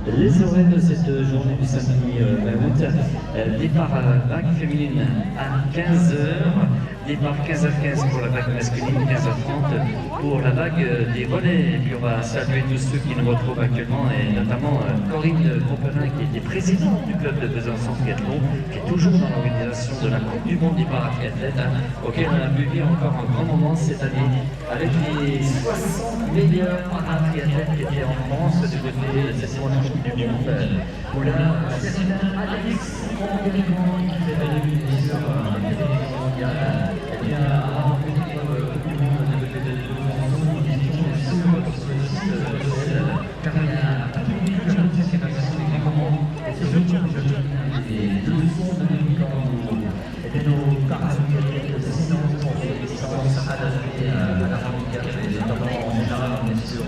les horaires de cette journée du samedi 20 août. Départ vague féminine à 15h, départ 15h15 pour la vague masculine, 15h30 pour la vague des relais. Et puis on va saluer tous ceux qui nous retrouvent actuellement, et notamment Corinne Grosperin, qui était présidente du club de Besançon Triathlon, qui est toujours dans l'organisation de la Coupe du Monde des paratriathlètes, auquel on a pu vivre encore un grand moment cette année, avec les 60 meilleurs paratriathlètes qui étaient en France du côté de cette Coupe du Monde. Voilà, c'est Alex Conguerrand qui fait la début sur la télévision mondiale. Eh bien, avant de venir Coupe du Monde du côté de Besançon, nous disons sur le site de car il y a pas de participation des grands moments, et c'est le jour des leçons de l'unicorn. Et nos paratriathlètes de silence pour des distances adaptées à la handicap, et notamment en général on est sur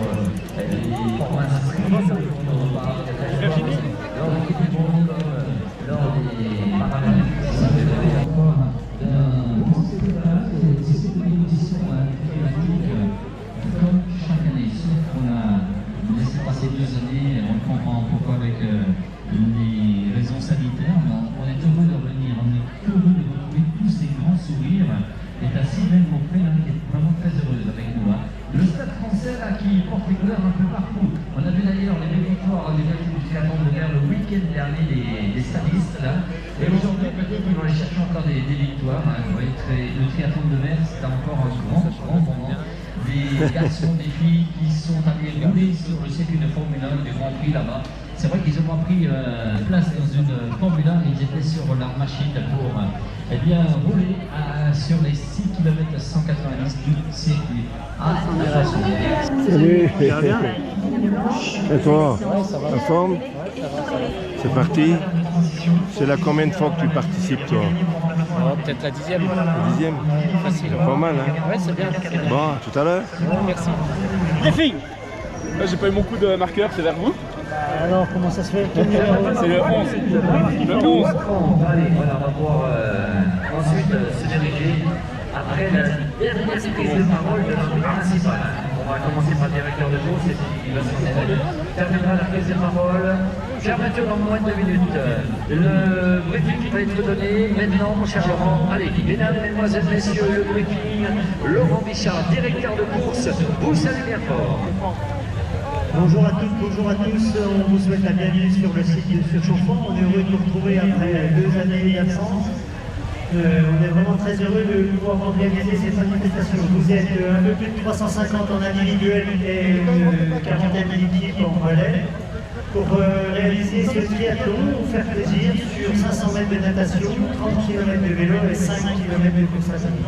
les formats streaming pour nos paratriathlètes lors des Coupes du Monde comme lors des Paralympiques. C'est une édition climatique comme chaque année, sauf qu'on a laissé passer 2 années, on comprend pourquoi avec les raisons sanitaires, mais on est heureux de revenir, on est heureux de retrouver tous ces grands sourires. Et la Sylvaine Beaupré qui est vraiment très heureuse avec nous. Le Stade français là, qui porte les couleurs un peu partout. On a vu d'ailleurs les belles victoires des du triathlon de mer le week-end dernier des stadistes là. Et aujourd'hui peut-être qu'ils vont aller chercher encore des victoires. Vous voyez, le triathlon de mer c'est encore un grand moment. Des garçons, des filles qui sont allés rouler sur le circuit de Formule 1 du Grand Prix là-bas. C'est vrai qu'ils ont pas pris place dans une Formule 1, ils étaient sur leur machine pour eh bien, rouler sur les 6 km 190 du circuit. Salut. Ça va bien. Et toi, Ouais, ça va. la forme? Ouais, ça va, ça va. C'est parti. C'est la combien de fois que tu participes, toi? Oh, peut-être la 10e. La 10e? Facile. C'est pas mal, hein? Ouais, c'est bien. Bon, à tout à l'heure. Ouais, merci. Les filles, là j'ai pas eu mon coup de marqueur, c'est vers vous. Alors, comment ça se fait? Quel numéro? C'est le 11. Le 11. Allez, voilà, on va pouvoir ensuite se diriger après la dernière prise de parole de l'arbitre principal. On va commencer par le directeur de course, et puis il va s'enchaîner. Terminera la prise de parole. Fermeture dans moins de 2 minutes. Le briefing va être donné maintenant, mon cher Laurent. Allez, mesdames, mesdemoiselles, messieurs, le briefing. Laurent Bichard, directeur de course, vous salue bien fort. Bonjour à toutes, bonjour à tous, on vous souhaite la bienvenue sur le site de Surchauffant. On est heureux de vous retrouver après 2 années d'absence. On est vraiment très heureux de pouvoir organiser cette manifestation. Vous êtes un peu plus de 350 en individuel et une quarantaine d'équipes en relais pour réaliser ce triathlon, vous faire plaisir sur 500 mètres de natation, 30 km de vélo et 5 km de course à pied.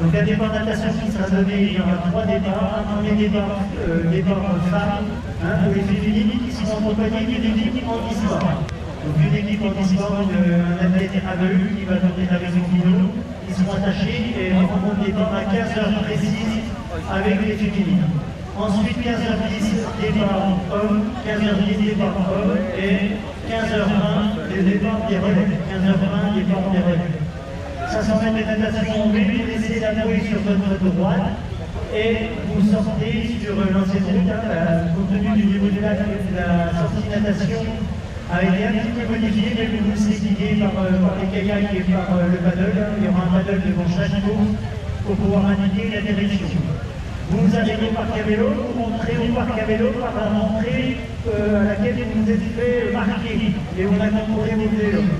Donc un départ de natation qui sera donné, il y aura 3 départs. Un premier départ femmes, pour les féminines qui seront accompagnées d'une équipe handisport. Donc une équipe handisport, un athlète aveugle qui va donner la maison Pinot, qui seront attachés et auront le départ à 15h précises avec les féminines. Ensuite 15h10 départ hommes, 15h10 départ hommes et 15h20 le départ des relais. 15h20 départ des relais. 500 mètres de natation, vous laissez la bouée sur votre droite et vous sortez sur l'ancienne route, compte tenu du niveau du lac, la sortie de natation a été un petit peu modifiée, mais vous serez guidé par les kayaks et par le paddle. Il y aura un paddle devant chaque course pour pouvoir indiquer la direction. Vous arrivez au parc à vélo, vous rentrez au parc à vélo par la rentrée à laquelle vous vous êtes fait marquer et on a contrôlé vos vélos.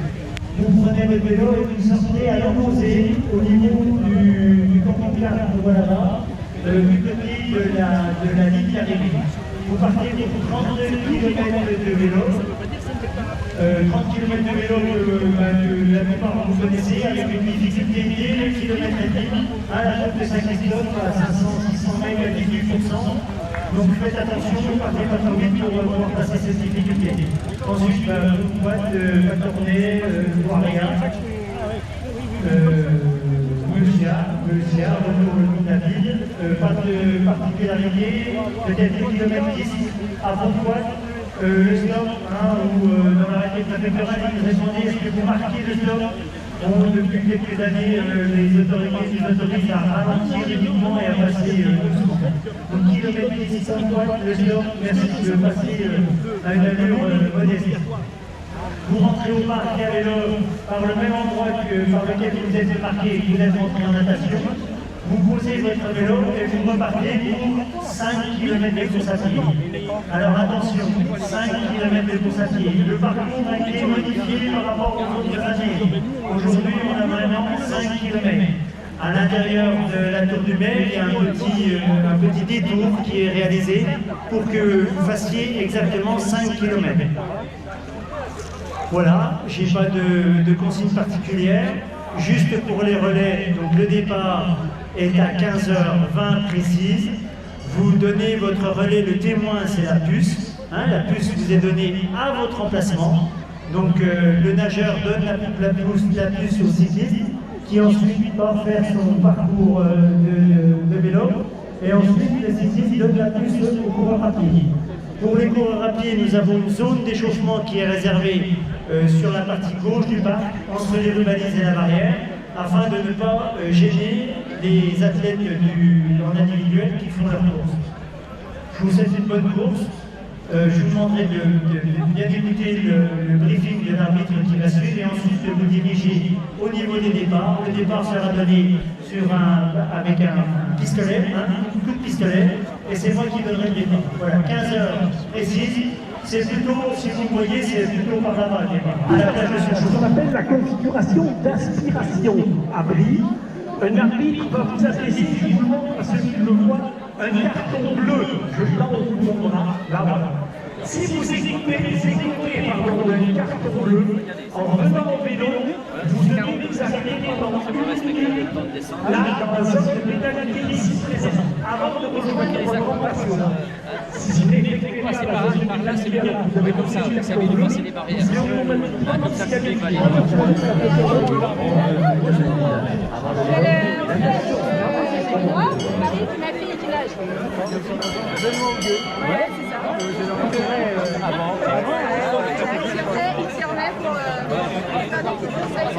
Vous prenez votre vélo et vous sortez à l'opposé au niveau du camping-car qu'on voit là-bas, du côté de la ligne d'arrivée. Vous partez pour 32 km de vélo. 30 km de vélo la plupart vous connaissez, avec une difficulté de km à la route de Saint-Christophe à 500-600 mètres à 18%. Donc faites attention, partez pas trop vite pour pouvoir passer cette difficulté. Ensuite, vous pas tourner, voir rien. Meulsia, retour le long de la ville. Pas de particularité, peut-être 2 km 10 à Bonpointe. Le stop, où dans l'arrêté préfectoral, ils nous demandé est-ce que vous marquez le stop. Depuis quelques années, les autorités nous autorisent à ralentir les mouvements et à passer doucement. Donc kilomètre 1600 points, le stop, merci de passer à une allure modeste. Vous rentrez au parc à vélo par le même endroit que par lequel vous êtes démarqué et que vous êtes rentré en natation. Vous posez votre vélo et vous repartez pour 5 km de course à pied. Alors attention, 5 km de course à pied. Le parcours a été modifié par rapport aux autres années. Aujourd'hui, on a vraiment 5 km. À l'intérieur de la Tour du Mail, il y a un petit détour qui est réalisé pour que vous fassiez exactement 5 km. Voilà, je n'ai pas de consigne particulière. Juste pour les relais, donc le départ est à 15h20 précise. Vous donnez votre relais, le témoin c'est la puce. La puce vous est donnée à votre emplacement. Donc le nageur donne la puce au cycliste qui ensuite part faire son parcours de vélo. Et ensuite le cycliste donne la puce au coureur à pied. Pour les coureurs à pied, nous avons une zone d'échauffement qui est réservée sur la partie gauche du parc, entre les rubalises et la barrière, afin de ne pas gêner les athlètes en individuel qui font leur course. Je vous souhaite une bonne course. Je vous demanderai de bien écouter le briefing de l'arbitre qui va suivre et ensuite de vous diriger au niveau des départs. Le départ sera donné avec un pistolet, un coup de pistolet, et c'est moi qui donnerai le départ. Voilà, 15h précise. C'est plutôt, si vous voyez, c'est plutôt par là-bas le départ, à la plage de Surchauffe. Ce qu'on appelle la configuration d'inspiration. Abri, un arbitre va vous adresser, je vous le montre à celui qui le voit, un carton bleu. Je tends au bout de mon bras, là voilà. Si vous écoutez d'un carton bleu, en venant au vélo, vous devez vous arrêter pendant une minute, là, dans la zone de pénalité ici présente, avant de rejoindre votre emplacement. Si vous n'effectuez pas la zone de pénalité, vous devez comme ça, vous savez dépasser les barrières. Comme ça, c'est pas les moi, Marie, ma fille qui nage. Ouais, c'est ça. Il s'y remet pour faire des petits conseils.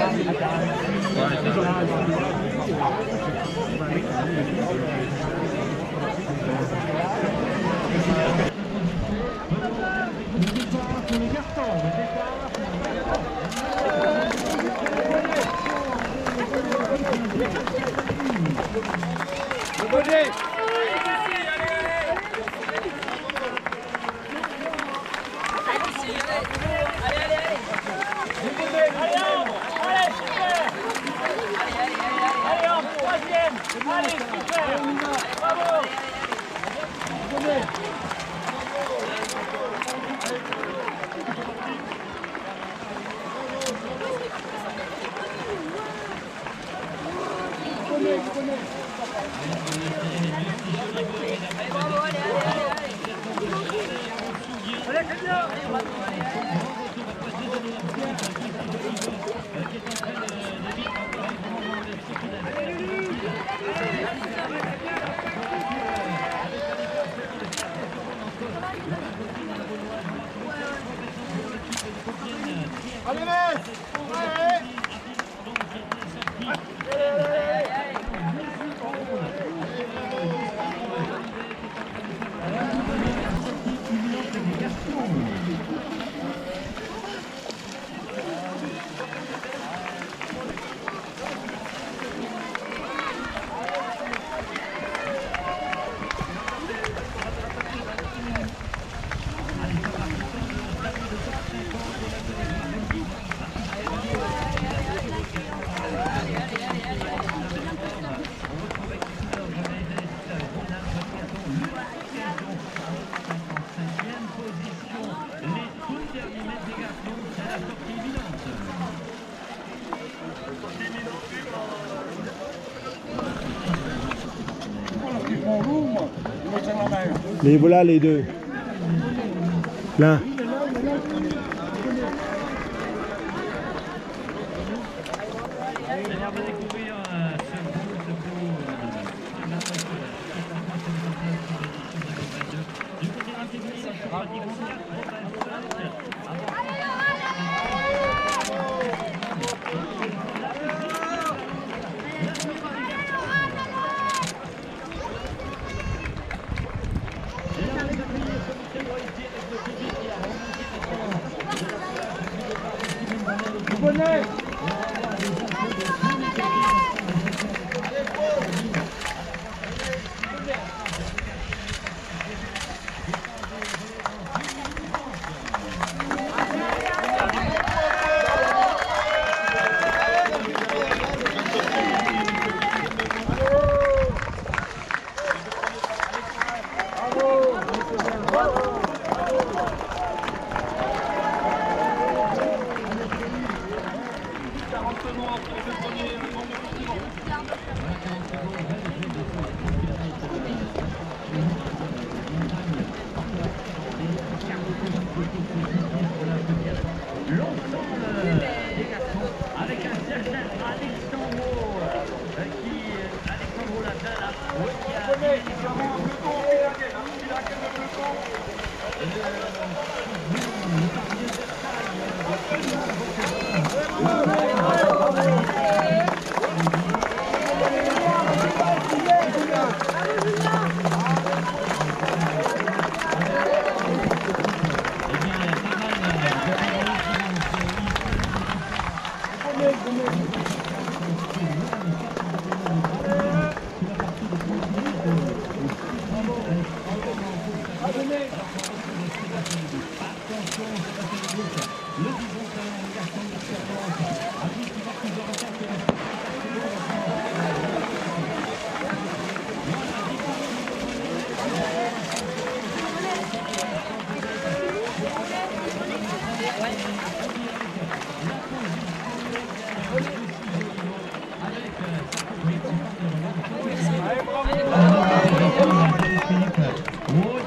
Les voilà les deux. Là.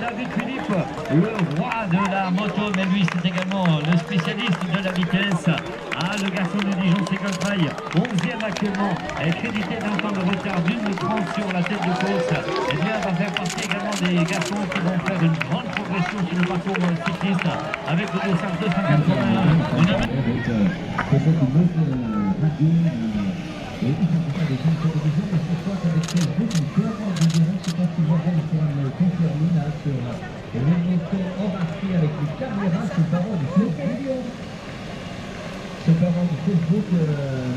David Philippe, le roi de la moto, mais lui c'est également le spécialiste de la vitesse. Ah, le garçon de Dijon Cycle Trail, 11e actuellement, est crédité d'un temps de retard d'1:30 sur la tête de course. Et bien, va faire partie également des garçons qui vont faire une grande progression sur le parcours cycliste avec le dossard Ce parent du Facebook,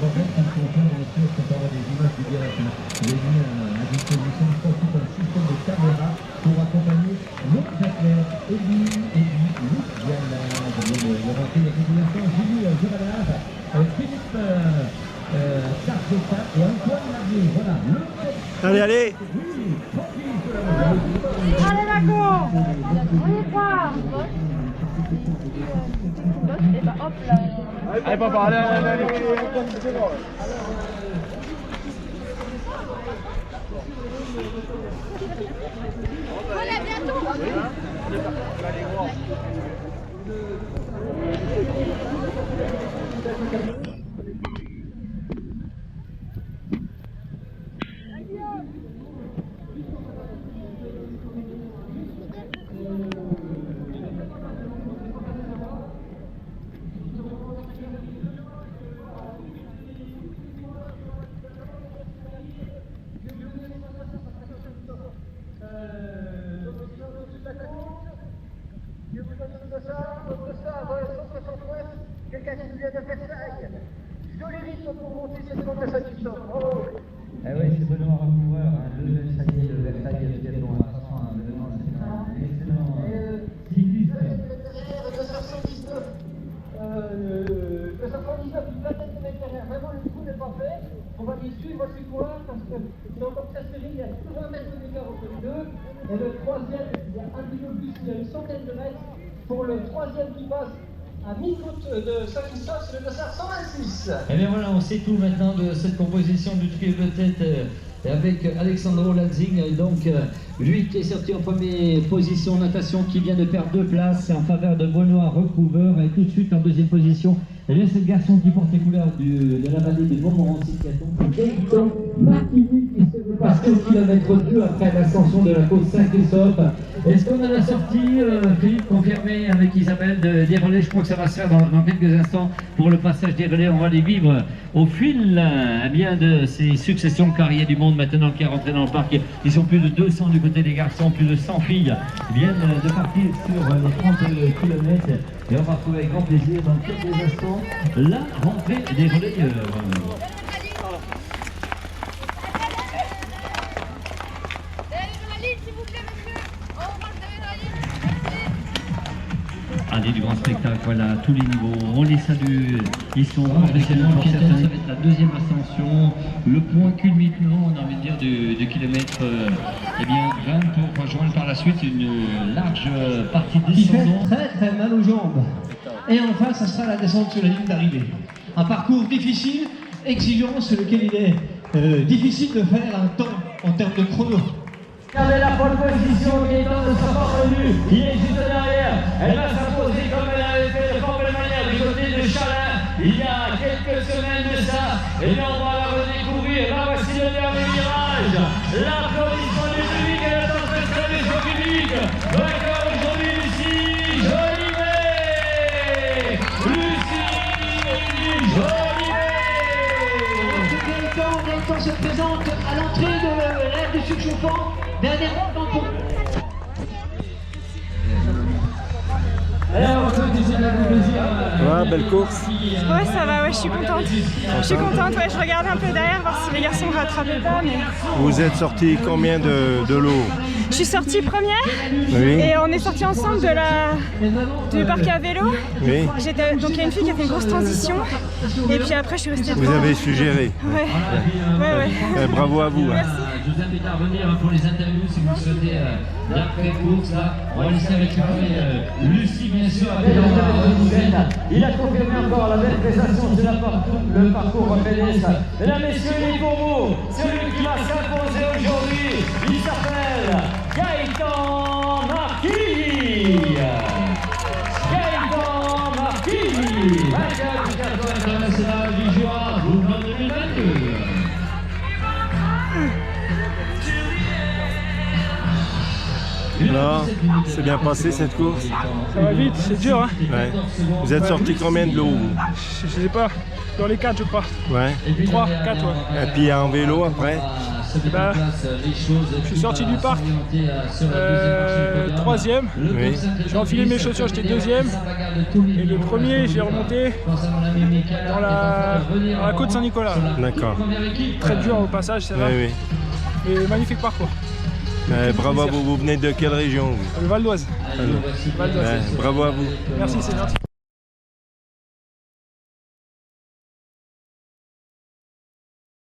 Morgan, qui confirme bien sûr ce parent des images du direct. Il a mis à disposition un système de caméra pour accompagner nos athlètes. Luc Viana, le rentré de régulation, Julie Giralard, Philippe Sargeta et Antoine Lavier. Voilà. Allez, allez. Allez, Marco, on y croit. Et bah hop là. Allez papa, allez. Voilà, bientôt. Quelqu'un qui vient de Versailles. Joli rythme pour monter cette côte de Saint-Christophe. Oh. Eh oui, c'est Benoît Recouvreur, le Versailles de Versailles, bientôt à 300, c'est un excellent cycliste. Derrière, 279, une vingtaine de mètres derrière. Vraiment, le coup n'est pas fait. On va les suivre ces coureurs parce que c'est encore très serré. Il y a toujours 1 mètre d'écart entre les deux. Et le troisième, il y a un petit peu plus, il y a une centaine de mètres. Pour le troisième qui passe à mi-côte de Saint-Christophe, c'est le dossard 126. Et bien voilà, on sait tout maintenant de cette composition du trio de tête avec Alexandro Lazzing, donc lui qui est sorti en première position en natation, qui vient de perdre 2 places en faveur de Benoît Recouvreur, et tout de suite en deuxième position, et bien c'est le garçon qui porte les couleurs de la vallée de Montmorency qui attend Gaëtan Martini qui se passe au kilomètre 2 après l'ascension de la côte Saint-Christophe. Est-ce qu'on a la sortie, Philippe, confirmé avec Isabelle des relais? Je crois que ça va se faire dans quelques instants pour le passage des relais. On va les vivre au fil bien de ces successions, car il y a du monde maintenant qui est rentré dans le parc. Ils sont plus de 200 du côté des garçons, plus de 100 filles viennent de partir sur les 30 km. Et on va retrouver avec grand plaisir dans quelques instants la rentrée des relayeurs. Allez, du grand spectacle, voilà, tous les niveaux, on les salue, ils sont professionnels pour certains, ça va être la deuxième ascension, le point culminant, on a envie de dire, du kilomètre, eh bien, 20 pour rejoindre par la suite une large partie descendante. Il fait très mal aux jambes. Et enfin, ça sera la descente sur la ligne d'arrivée. Un parcours difficile, exigeant, sur lequel il est difficile de faire un temps en termes de chrono. Regardez la pole position qui est dans de sa parvenue, il est juste derrière, elle va s'imposer comme elle avait fait de fort belle manière du côté de Chalin il y a quelques semaines de ça, et bien on va la redécouvrir. Là voici le dernier virage, l'applaudissement du public, elle est en train de saluer son public, vainqueur aujourd'hui ici, de Surchauffant. Dernière ronde pour... Alors, Ouais, belle course. Ouais, ça va, ouais, je suis contente. Je suis contente, ouais, je regarde un peu derrière, voir si les garçons rattrapaient pas, mais... Vous êtes sorti combien de l'eau? Je suis sortie première, Oui. et on est sortis ensemble du parc à vélo. Oui. Donc il y a une fille qui a fait une grosse transition, et puis après je suis restée Vous devant. avez suggéré. Ouais. Bravo à vous. Hein. Je vous invite à revenir pour les interviews si vous le souhaitez d'après-course. On va laisser récupérer Lucie, bien sûr. Il a confirmé encore la belle prestation de le parcours pédestre. Mesdames, messieurs, il est pour vous. Celui qui va s'imposer aujourd'hui, il s'appelle Gaëtan Marquis. Gaëtan Marquis, vainqueur du carton international du juin, mouvement 2022. Alors, c'est bien passé cette course? Ça va vite, c'est dur, hein. Ouais. Vous êtes sorti combien de l'eau? Je sais pas, dans les 4 je crois. Ouais. 3, 4, ouais. Et puis en vélo après? Bah, je suis sorti du parc, 3e. Oui. J'ai enfilé mes chaussures, j'étais 2e. Et le premier, j'ai remonté dans la côte Saint-Nicolas. D'accord. Très dur au passage, c'est vrai. Oui. Et magnifique parcours. Bravo à vous. Vous venez de quelle région? Vous? Le Val d'Oise. Bravo à vous. Merci, c'est gentil.